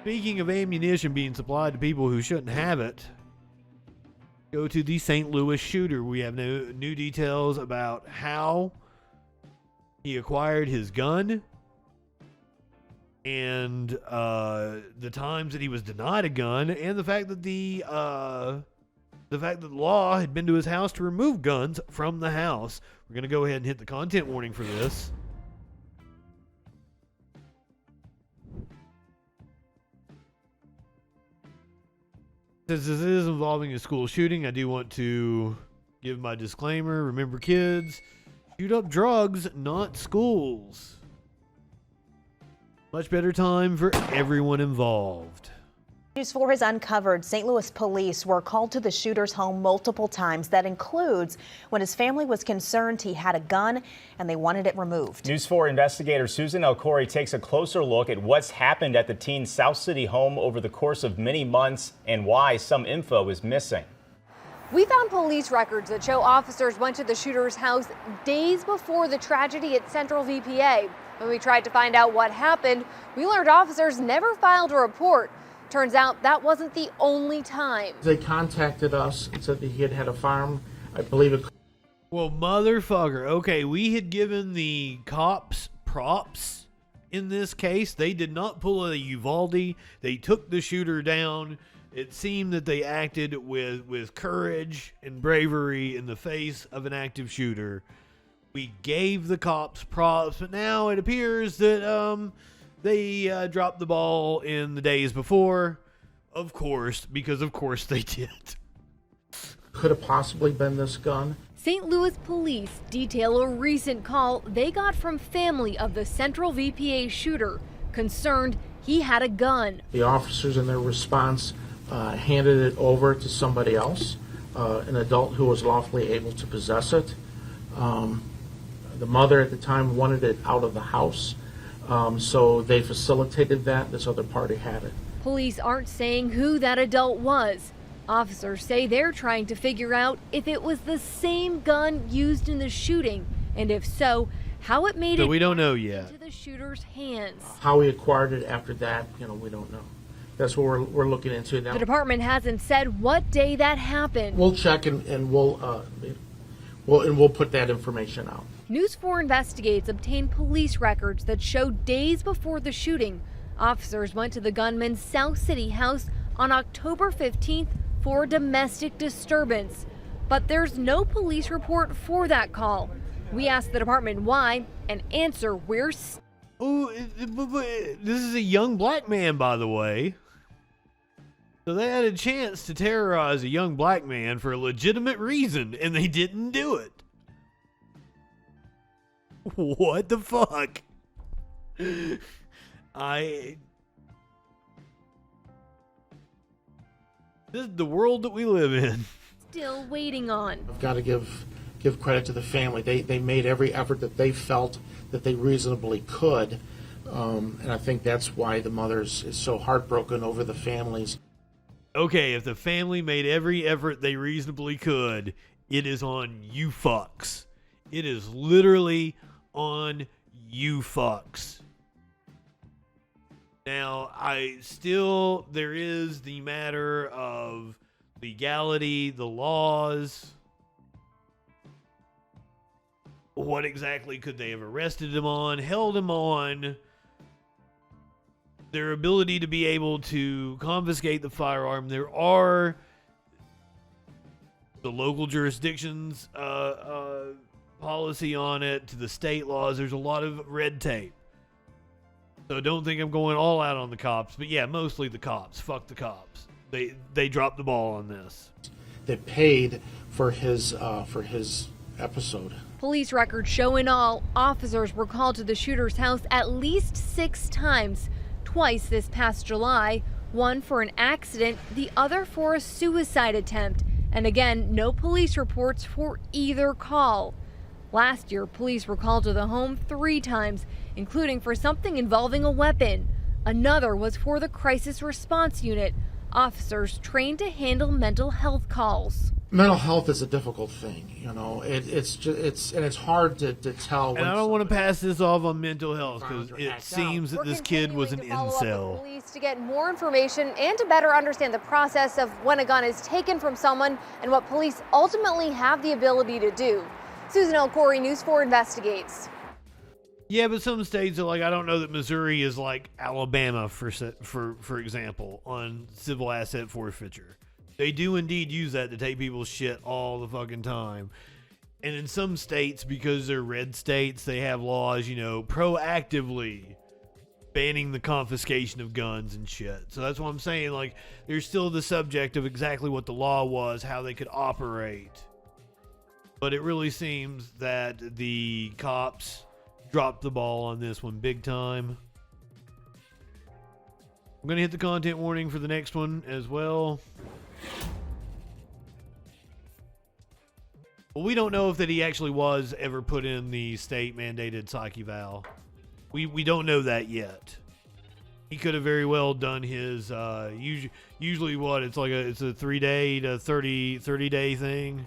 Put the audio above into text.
Speaking of ammunition being supplied to people who shouldn't have it, go to the St. Louis shooter. We have new details about how he acquired his gun and the times that he was denied a gun, and the fact that the law had been to his house to remove guns from the house. We're going to go ahead and hit the content warning for this. Since this is involving a school shooting, I do want to give my disclaimer. Remember, kids, shoot up drugs, not schools. Much better time for everyone involved. News 4 has uncovered St. Louis police were called to the shooter's home multiple times. That includes when his family was concerned he had a gun and they wanted it removed. News 4 investigator Susan Elcori takes a closer look at what's happened at the teen's South City home over the course of many months and why some info is missing. We found police records that show officers went to the shooter's house days before the tragedy at Central VPA. When we tried to find out what happened, we learned officers never filed a report. Turns out that wasn't the only time. They contacted us and said that he had a farm, I believe it. Well, motherfucker. Okay, we had given the cops props in this case. They did not pull a Uvalde. They took the shooter down. It seemed that they acted with courage and bravery in the face of an active shooter. We gave the cops props, but now it appears that they dropped the ball in the days before, of course, because of course they did. Could have possibly been this gun. St. Louis police detail a recent call they got from family of the Central VPA shooter, concerned he had a gun. The officers in their response handed it over to somebody else, an adult who was lawfully able to possess it. The mother at the time wanted it out of the house. So they facilitated that. This other party had it. Police aren't saying who that adult was. Officers say they're trying to figure out if it was the same gun used in the shooting, and if so, how it made it we don't know yet into the shooter's hands. How he acquired it after that, we don't know. That's what we're looking into now. The department hasn't said what day that happened. We'll check and we'll put that information out. News 4 investigates obtained police records that show days before the shooting, officers went to the gunman's South City house on October 15th for domestic disturbance. But there's no police report for that call. We asked the department why, and answer where's. Oh, this is a young black man, by the way. So they had a chance to terrorize a young black man for a legitimate reason, and they didn't do it. What the fuck? This is the world that we live in. Still waiting on. I've got to give credit to the family. They made every effort that they felt that they reasonably could. And I think that's why the mother is so heartbroken over the families. Okay, if the family made every effort they reasonably could, it is on you fucks. It is literally on you fucks. Now, there is the matter of legality, the laws. What exactly could they have arrested him on, held him on? Their ability to be able to confiscate the firearm. There are the local jurisdictions policy on it, to the state laws. There's a lot of red tape. So don't think I'm going all out on the cops, but yeah, mostly the cops. Fuck the cops. They dropped the ball on this. They paid for his episode. Police records show in all, officers were called to the shooter's house at least 6 times, twice this past July, one for an accident, the other for a suicide attempt, and again, no police reports for either call. Last year, police were called to the home 3 times, including for something involving a weapon. Another was for the crisis response unit, officers trained to handle mental health calls. Mental health is a difficult thing, you know. It's hard to tell. And I don't want to pass this off on mental health because Or it act seems that We're this kid was an continuing to follow up with incel. police to get more information and to better understand the process of when a gun is taken from someone and what police ultimately have the ability to do. Susan L. Corey, News 4 investigates. Yeah, but some states are like, I don't know that Missouri is like Alabama, for example, on civil asset forfeiture. They do indeed use that to take people's shit all the fucking time. And in some states, because they're red states, they have laws, you know, proactively banning the confiscation of guns and shit. So that's what I'm saying. Like, there's still the subject of exactly what the law was, how they could operate. But it really seems that the cops dropped the ball on this one big time. I'm going to hit the content warning for the next one as well. Well, we don't know if that he actually was ever put in the state mandated psych eval. We don't know that yet. He could have very well done his usually what it's like it's a 3-day to 30 day thing.